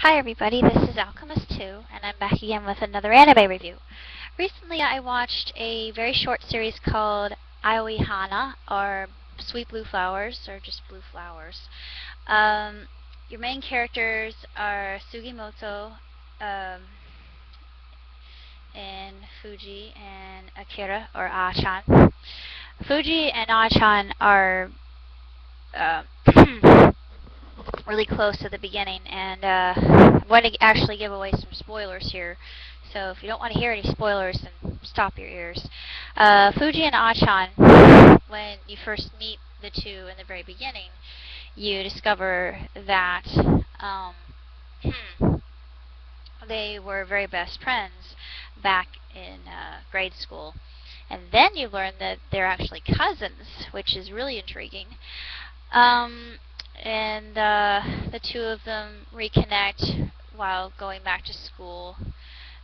Hi everybody, this is Alchemist2, and I'm back again with another anime review. Recently I watched a very short series called Hana, or Sweet Blue Flowers, or just Blue Flowers. Your main characters are Sugimoto, and Fuji, and Akira, or Aachan. Fuji and Aachan are uh, really close to the beginning, and I'm going to actually give away some spoilers here. So if you don't want to hear any spoilers, then stop your ears. Fuji and Aachan, when you first meet the two in the very beginning, you discover that they were very best friends back in grade school. And then you learn that they're actually cousins, which is really intriguing. And the two of them reconnect while going back to school.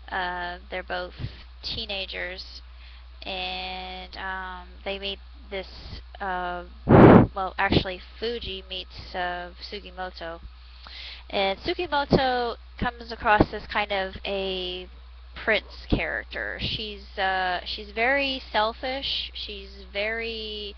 They're both teenagers, and they meet this, well, actually Fuji meets Sugimoto. And Sugimoto comes across as kind of a prince character. She's very selfish. She's very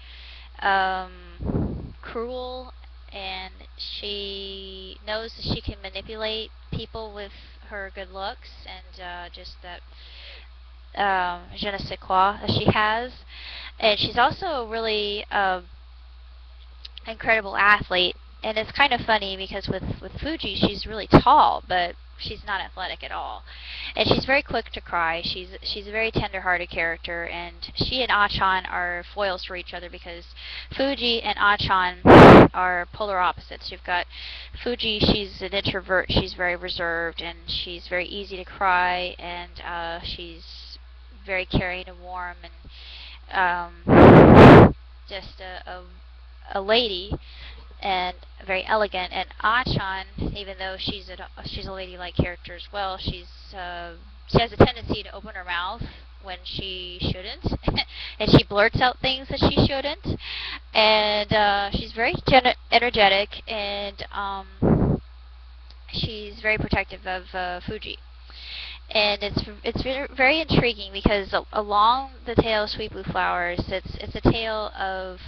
cruel, and she knows that she can manipulate people with her good looks and just that je ne sais quoi that she has. And she's also a really incredible athlete. And it's kind of funny because with Fuji, she's really tall, but she's not athletic at all. And she's very quick to cry. She's a very tender-hearted character, and she and Aachan are foils for each other because Fuji and Aachan are polar opposites. You've got Fuji, she's an introvert, she's very reserved, and she's very easy to cry, and she's very caring and warm, and just a lady, and very elegant. And Aachan, even though she's a ladylike character as well, she has a tendency to open her mouth when she shouldn't, and she blurts out things that she shouldn't. And she's very energetic, and she's very protective of Fuji. And it's very intriguing because along the tale of Sweet Blue Flowers, it's a tale of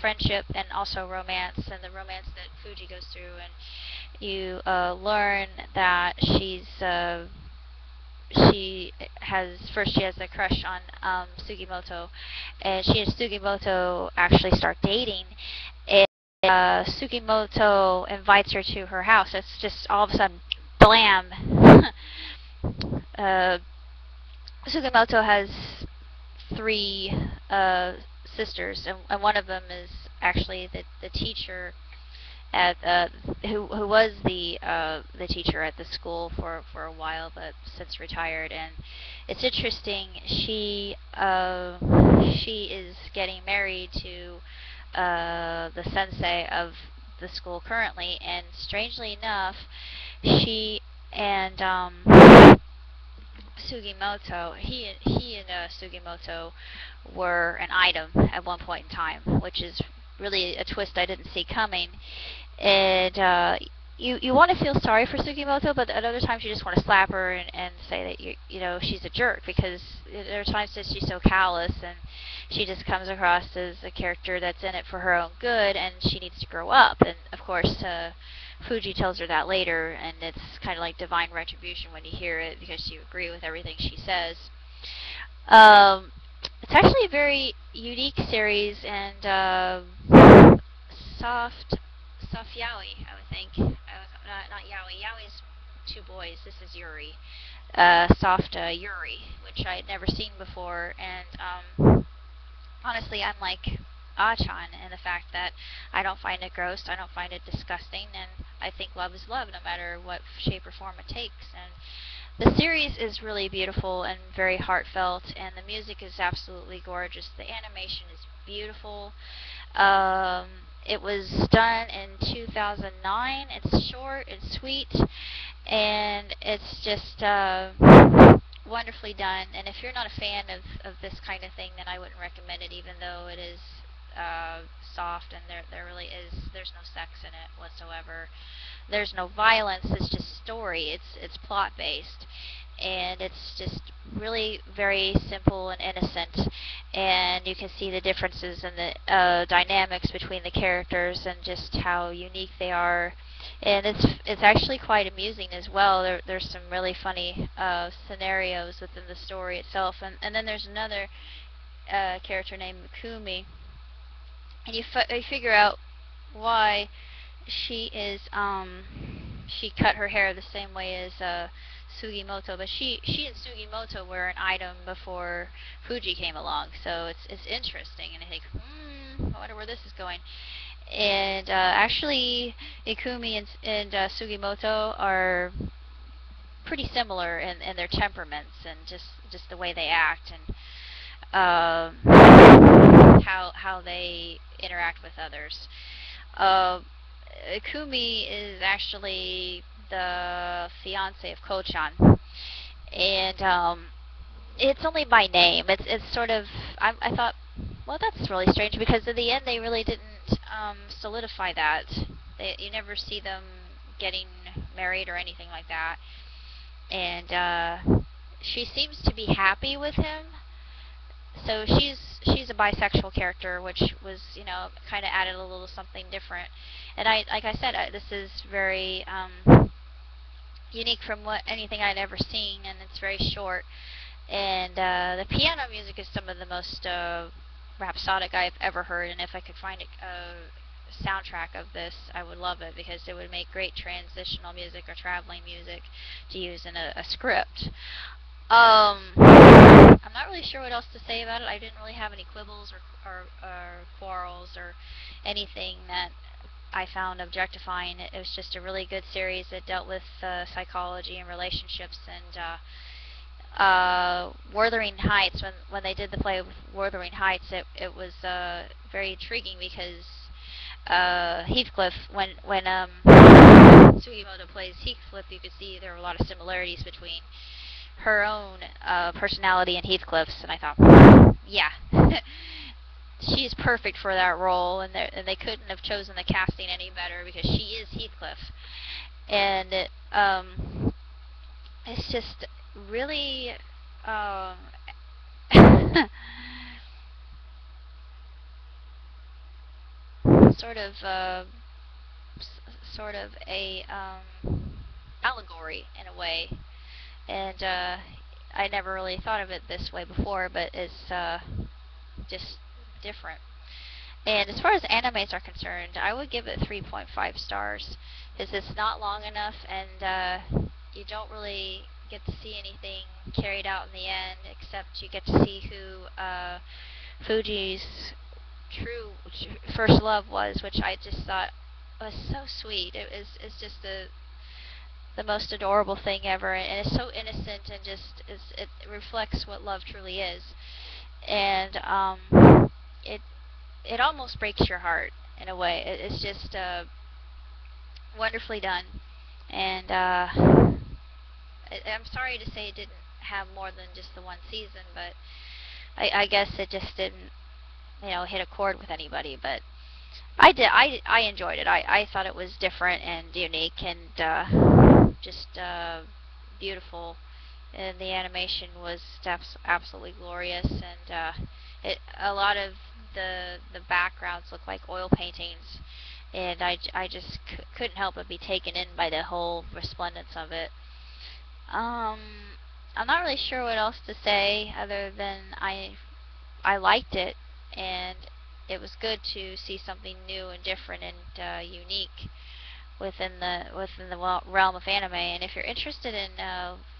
friendship and also romance, and the romance that Fuji goes through. And you learn that she has a crush on Sugimoto, and she and Sugimoto actually start dating. And Sugimoto invites her to her house. It's just all of a sudden, blam. Sugimoto has three sisters, and one of them is actually the teacher at who was the teacher at the school for a while, but since retired. And it's interesting. She is getting married to the sensei of the school currently, and strangely enough, she and Sugimoto, he and Sugimoto were an item at one point in time, which is really a twist I didn't see coming. And you want to feel sorry for Sugimoto, but at other times you just want to slap her and say that you know she's a jerk, because there are times that she's so callous, and she just comes across as a character that's in it for her own good, and she needs to grow up. And of course, Fuji tells her that later, and it's kind of like divine retribution when you hear it, because you agree with everything she says. It's actually a very unique series, and soft yaoi, I would think. Not yaoi. Yaoi's two boys. This is yuri. Soft yuri, which I had never seen before. And honestly, I'm like Aachan in the fact that I don't find it gross, I don't find it disgusting, and I think love is love no matter what shape or form it takes. And the series is really beautiful and very heartfelt, and the music is absolutely gorgeous. The animation is beautiful. It was done in 2009. It's short, it's sweet, and it's just wonderfully done. And if you're not a fan of this kind of thing, then I wouldn't recommend it, even though it is soft, and there's no sex in it whatsoever. There's no violence. It's just story. It's plot based, and it's just really very simple and innocent, and you can see the differences in the dynamics between the characters and just how unique they are. And it's actually quite amusing as well. There's some really funny scenarios within the story itself, and then there's another character named Mikumi, and you figure out why she is she cut her hair the same way as Sugimoto, but she and Sugimoto were an item before Fuji came along, so it's interesting, and I think, I wonder where this is going. And actually, Ikumi and Sugimoto are pretty similar in their temperaments and just the way they act and how they interact with others. Ikumi is actually the fiance of Kochan, and it's only by name. It's sort of I thought, well, that's really strange, because in the end they really didn't solidify that. You never see them getting married or anything like that, and she seems to be happy with him. So she's a bisexual character, which was, kind of added a little something different. And like I said, this is very unique from anything I'd ever seen, and it's very short. And the piano music is some of the most rhapsodic I've ever heard. And if I could find a soundtrack of this, I would love it, because it would make great transitional music or traveling music to use in a script. I'm not really sure what else to say about it. I didn't really have any quibbles or quarrels or anything that I found objectifying. It was just a really good series that dealt with psychology and relationships. And Wuthering Heights, when they did the play with Wuthering Heights, it was very intriguing, because Heathcliff, when Sugimoto plays Heathcliff, you could see there were a lot of similarities between her own personality and Heathcliff's, and I thought, yeah, she's perfect for that role, and they couldn't have chosen the casting any better, because she is Heathcliff. And it's just really sort of a allegory in a way. And I never really thought of it this way before, but it's just different. And as far as animes are concerned, I would give it 3.5 stars, because it's not long enough, and you don't really get to see anything carried out in the end, except you get to see who Fuji's true first love was, which I just thought was so sweet. It's just the most adorable thing ever, and it's so innocent, and just it reflects what love truly is. And it almost breaks your heart in a way. It's just wonderfully done. And I'm sorry to say it didn't have more than just the one season, but I guess it just didn't hit a chord with anybody. But I enjoyed it. I thought it was different and unique, and just beautiful, and the animation was absolutely glorious. And a lot of the backgrounds look like oil paintings, and I just couldn't help but be taken in by the whole resplendence of it. I'm not really sure what else to say, other than I liked it, and it was good to see something new and different and unique within the realm of anime. And if you're interested in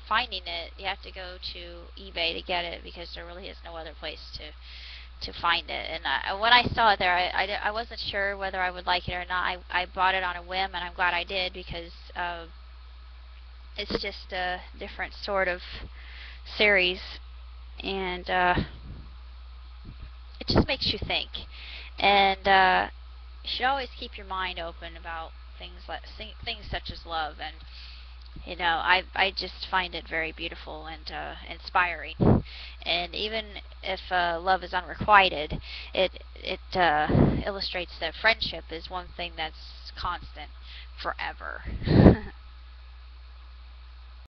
finding it, you have to go to eBay to get it, because there really is no other place to find it. And when I saw it there, I wasn't sure whether I would like it or not. I bought it on a whim, and I'm glad I did, because it's just a different sort of series, and it just makes you think. And you should always keep your mind open about things such as love. And I just find it very beautiful and inspiring. And even if love is unrequited, it illustrates that friendship is one thing that's constant forever.